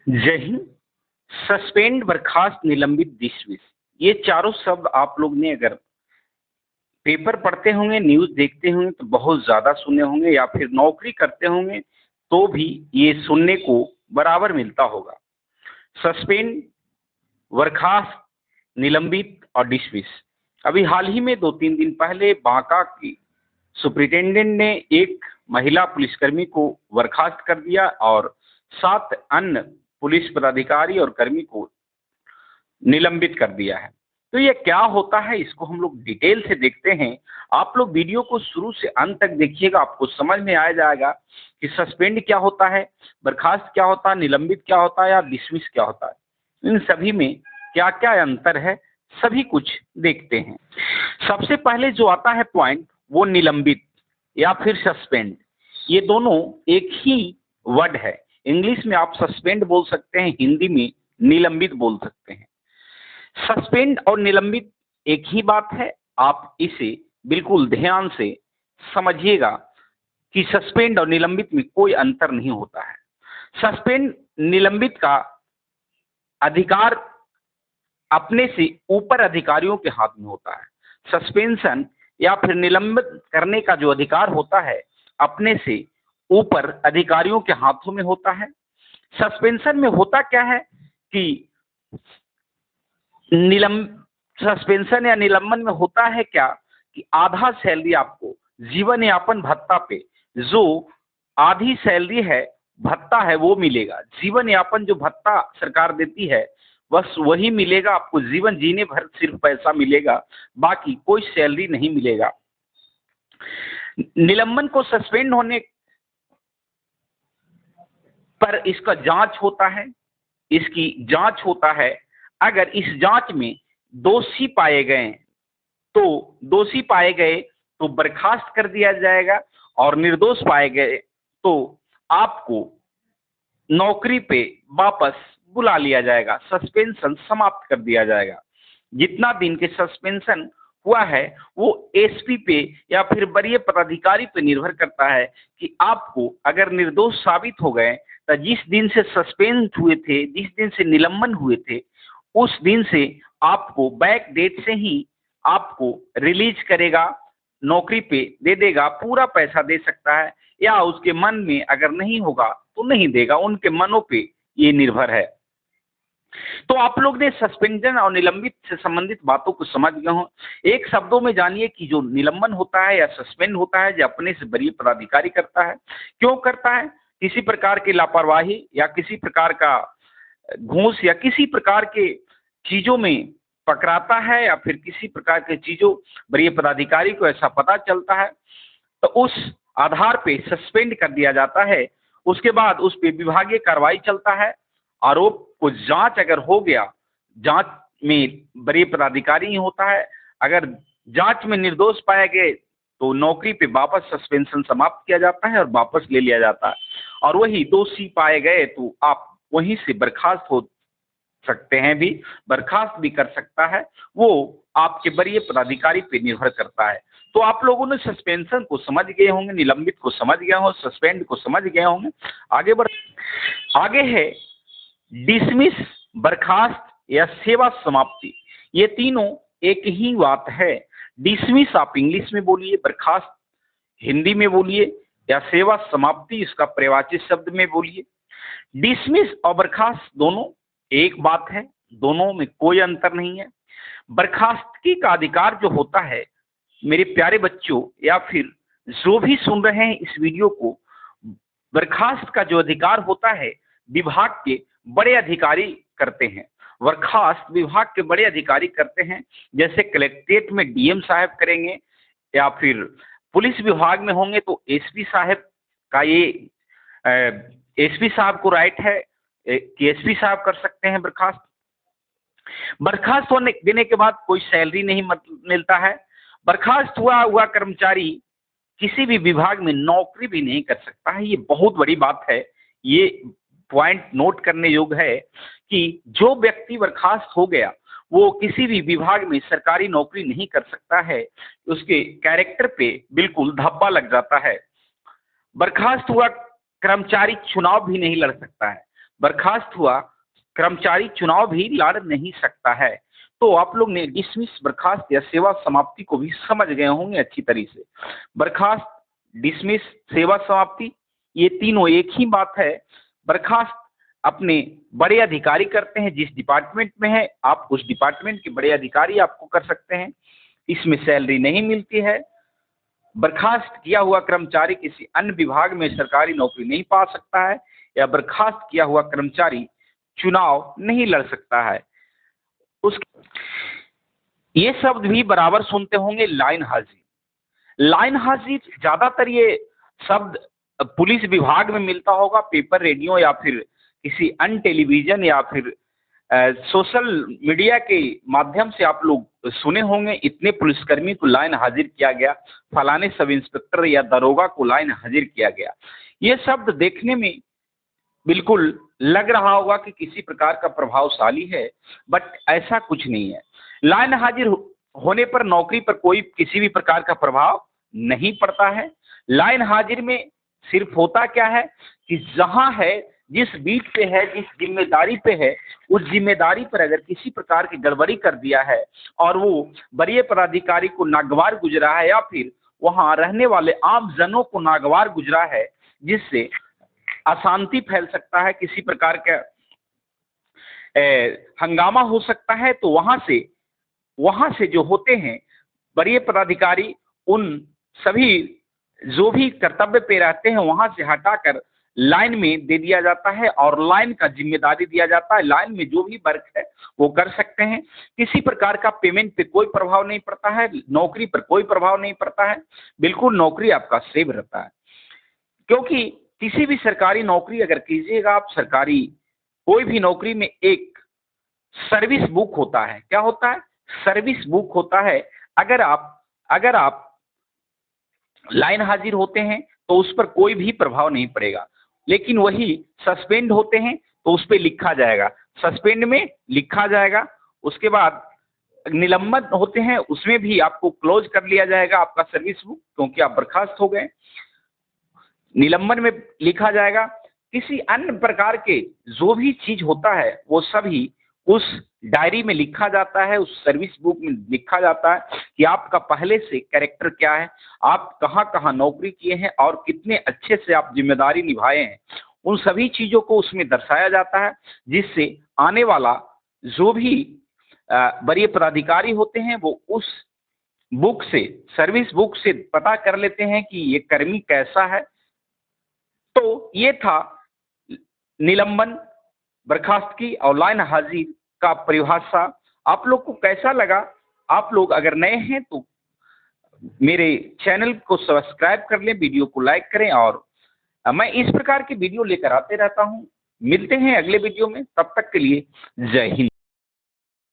जय हिंद। सस्पेंड, बर्खास्त, निलंबित, डिसमिस, ये चारों शब्द आप लोग ने अगर पेपर पढ़ते होंगे, न्यूज देखते होंगे तो बहुत ज्यादा सुने होंगे, या फिर नौकरी करते होंगे तो भी ये सुनने को बराबर मिलता होगा। सस्पेंड, बर्खास्त, निलंबित और डिसमिस। अभी हाल ही में 2-3 दिन पहले बांका की सुप्रिंटेंडेंट ने एक महिला पुलिसकर्मी को बर्खास्त कर दिया और 7 अन्य पुलिस पदाधिकारी और कर्मी को निलंबित कर दिया है। तो ये क्या होता है, इसको हम लोग डिटेल से देखते हैं। आप लोग वीडियो को शुरू से अंत तक देखिएगा, आपको समझ में आ जाएगा कि सस्पेंड क्या होता है, बर्खास्त क्या होता है, निलंबित क्या होता है या डिसमिस क्या होता है। इन सभी में क्या क्या अंतर है, सभी कुछ देखते हैं। सबसे पहले जो आता है पॉइंट, वो निलंबित या फिर सस्पेंड। ये दोनों एक ही वर्ड है। इंग्लिश में आप सस्पेंड बोल सकते हैं, हिंदी में निलंबित बोल सकते हैं। सस्पेंड और निलंबित एक ही बात है। आप इसे बिल्कुल ध्यान से समझिएगा कि सस्पेंड और निलंबित में कोई अंतर नहीं होता है। सस्पेंड, निलंबित का अधिकार अपने से ऊपर अधिकारियों के हाथ में होता है। सस्पेंशन या फिर निलंबित करने का जो अधिकार होता है, अपने से ऊपर अधिकारियों के हाथों में होता है। सस्पेंशन में होता क्या है कि सस्पेंशन या निलंबन में होता है क्या कि आधा सैलरी आपको जीवन यापन भत्ता पे, जो आधी सैलरी है भत्ता है वो मिलेगा। जीवन यापन जो भत्ता सरकार देती है बस वही मिलेगा आपको, जीवन जीने भर सिर्फ पैसा मिलेगा, बाकी कोई सैलरी नहीं मिलेगा। निलंबन को सस्पेंड होने पर इसका जांच होता है, इसकी जांच होता है। अगर इस जांच में दोषी पाए गए तो बर्खास्त कर दिया जाएगा, और निर्दोष पाए गए तो आपको नौकरी पे वापस बुला लिया जाएगा, सस्पेंशन समाप्त कर दिया जाएगा। जितना दिन के सस्पेंशन हुआ है वो एसपी पे या फिर वरीय पदाधिकारी पे निर्भर करता है कि आपको अगर निर्दोष साबित हो गए तो जिस दिन से सस्पेंड हुए थे, जिस दिन से निलंबन हुए थे, उस दिन से आपको बैक डेट से ही आपको रिलीज करेगा, नौकरी पे दे देगा, पूरा पैसा दे सकता है, या उसके मन में अगर नहीं होगा तो नहीं देगा, उनके मनों पे ये निर्भर है। तो आप लोग ने सस्पेंशन और निलंबित से संबंधित बातों को समझ गए हो। एक शब्दों में जानिए कि जो निलंबन होता है या सस्पेंड होता है, जो अपने से वरीय पदाधिकारी करता है। क्यों करता है? किसी प्रकार की लापरवाही या किसी प्रकार का घूस या किसी प्रकार के चीजों में पकड़ाता है, या फिर किसी प्रकार के चीजों वरीय पदाधिकारी को ऐसा पता चलता है तो उस आधार पे सस्पेंड कर दिया जाता है। उसके बाद उस पे विभागीय कार्रवाई चलता है। आरोप को जांच अगर हो गया, जांच में वरीय पदाधिकारी ही होता है। अगर जांच में निर्दोष पाए गए तो नौकरी पे वापस सस्पेंशन समाप्त किया जाता है और वापस ले लिया जाता है, और वही दोषी पाए गए तो आप वहीं से बर्खास्त हो सकते हैं, भी बर्खास्त भी कर सकता है। वो आपके वरीय पदाधिकारी पे निर्भर करता है। तो आप लोगों ने सस्पेंशन को समझ गए होंगे, निलंबित को समझ गए होंगे, सस्पेंड को समझ गए होंगे। आगे है डिसमिस, बर्खास्त या सेवा समाप्ति। ये तीनों एक ही बात है। डिसमिस आप इंग्लिश में बोलिए, बर्खास्त हिंदी में बोलिए, या सेवा समाप्ति इसका पर्यायवाची शब्द में बोलिए। डिसमिस और बर्खास्त दोनों एक बात है, दोनों में कोई अंतर नहीं है। बर्खास्तगी का अधिकार जो होता है, मेरे प्यारे बच्चों या फिर जो भी सुन रहे हैं इस वीडियो को, बर्खास्त का जो अधिकार होता है विभाग के बड़े अधिकारी करते हैं। बर्खास्त विभाग के बड़े अधिकारी करते हैं, जैसे कलेक्ट्रेट में डीएम साहब करेंगे, या फिर पुलिस विभाग में होंगे तो एसपी साहब का ये एसपी साहब को राइट है कि एसपी साहब कर सकते हैं बर्खास्त। बर्खास्त होने देने के बाद कोई सैलरी नहीं मिलता है। बर्खास्त हुआ कर्मचारी किसी भी विभाग में नौकरी भी नहीं कर सकता है। ये बहुत बड़ी बात है, ये पॉइंट नोट करने योग्य है कि जो व्यक्ति बर्खास्त हो गया वो किसी भी विभाग में सरकारी नौकरी नहीं कर सकता है, उसके कैरेक्टर पे बिल्कुल धब्बा लग जाता है। बर्खास्त हुआ कर्मचारी चुनाव भी नहीं लड़ सकता है। बर्खास्त हुआ कर्मचारी चुनाव भी लड़ नहीं सकता है। तो आप लोग ने डिसमिस, बर्खास्त या सेवा समाप्ति को भी समझ गए होंगे अच्छी तरीके से। बर्खास्त, डिसमिस, सेवा समाप्ति, ये तीनों एक ही बात है। बर्खास्त अपने बड़े अधिकारी करते हैं, जिस डिपार्टमेंट में है आप उस डिपार्टमेंट के बड़े अधिकारी आपको कर सकते हैं, इसमें सैलरी नहीं मिलती है। बर्खास्त किया हुआ कर्मचारी किसी अन्य विभाग में सरकारी नौकरी नहीं पा सकता है, या बर्खास्त किया हुआ कर्मचारी चुनाव नहीं लड़ सकता है। ये शब्द भी बराबर सुनते होंगे, लाइन हाजिर। लाइन हाजिर ज्यादातर ये शब्द पुलिस विभाग में मिलता होगा, पेपर, रेडियो या फिर किसी अन्य टेलीविजन या फिर सोशल मीडिया के माध्यम से आप लोग सुने होंगे। इतने पुलिसकर्मी को लाइन हाजिर किया गया, फलाने सब इंस्पेक्टर या दरोगा को लाइन हाजिर किया गया। ये शब्द देखने में बिल्कुल लग रहा होगा कि किसी प्रकार का प्रभावशाली है, बट ऐसा कुछ नहीं है। लाइन हाजिर होने पर नौकरी पर कोई किसी भी प्रकार का प्रभाव नहीं पड़ता है। लाइन हाजिर में सिर्फ होता क्या है कि जहां है, जिस बीट पे है, जिस जिम्मेदारी पे है, उस जिम्मेदारी पर अगर किसी प्रकार की गड़बड़ी कर दिया है और वो वरीय पदाधिकारी को नागवार गुजरा है, या फिर वहां रहने वाले आम जनों को नागवार गुजरा है, जिससे अशांति फैल सकता है, किसी प्रकार का हंगामा हो सकता है, तो वहां से जो होते हैं वरीय पदाधिकारी, उन सभी जो भी कर्तव्य पे रहते हैं वहां से हटाकर लाइन में दे दिया जाता है और लाइन का जिम्मेदारी दिया जाता है। लाइन में जो भी वर्क है वो कर सकते हैं। किसी प्रकार का पेमेंट पे कोई प्रभाव नहीं पड़ता है, नौकरी पर कोई प्रभाव नहीं पड़ता है, बिल्कुल नौकरी आपका सेव रहता है। क्योंकि किसी भी सरकारी नौकरी अगर कीजिएगा आप, सरकारी कोई भी नौकरी में एक सर्विस बुक होता है। क्या होता है? सर्विस बुक होता है। अगर आप लाइन हाजिर होते हैं तो उस पर कोई भी प्रभाव नहीं पड़ेगा, लेकिन वही सस्पेंड होते हैं तो उस पर लिखा जाएगा, सस्पेंड में लिखा जाएगा। उसके बाद निलंबन होते हैं, उसमें भी आपको क्लोज कर लिया जाएगा आपका सर्विस बुक, क्योंकि आप बर्खास्त हो गए। निलंबन में लिखा जाएगा। किसी अन्य प्रकार के जो भी चीज होता है वो सभी उस डायरी में लिखा जाता है, उस सर्विस बुक में लिखा जाता है कि आपका पहले से कैरेक्टर क्या है, आप कहाँ कहाँ नौकरी किए हैं और कितने अच्छे से आप जिम्मेदारी निभाए हैं। उन सभी चीजों को उसमें दर्शाया जाता है, जिससे आने वाला जो भी वरीय पदाधिकारी होते हैं वो उस बुक से, सर्विस बुक से पता कर लेते हैं कि ये कर्मी कैसा है। तो ये था निलंबन, बर्खास्त की और लाइन हाजिर का परिभाषा। आप लोग को कैसा लगा? आप लोग अगर नए हैं तो मेरे चैनल को सब्सक्राइब कर लें, वीडियो को लाइक करें, और मैं इस प्रकार की वीडियो लेकर आते रहता हूं। मिलते हैं अगले वीडियो में, तब तक के लिए जय हिंद।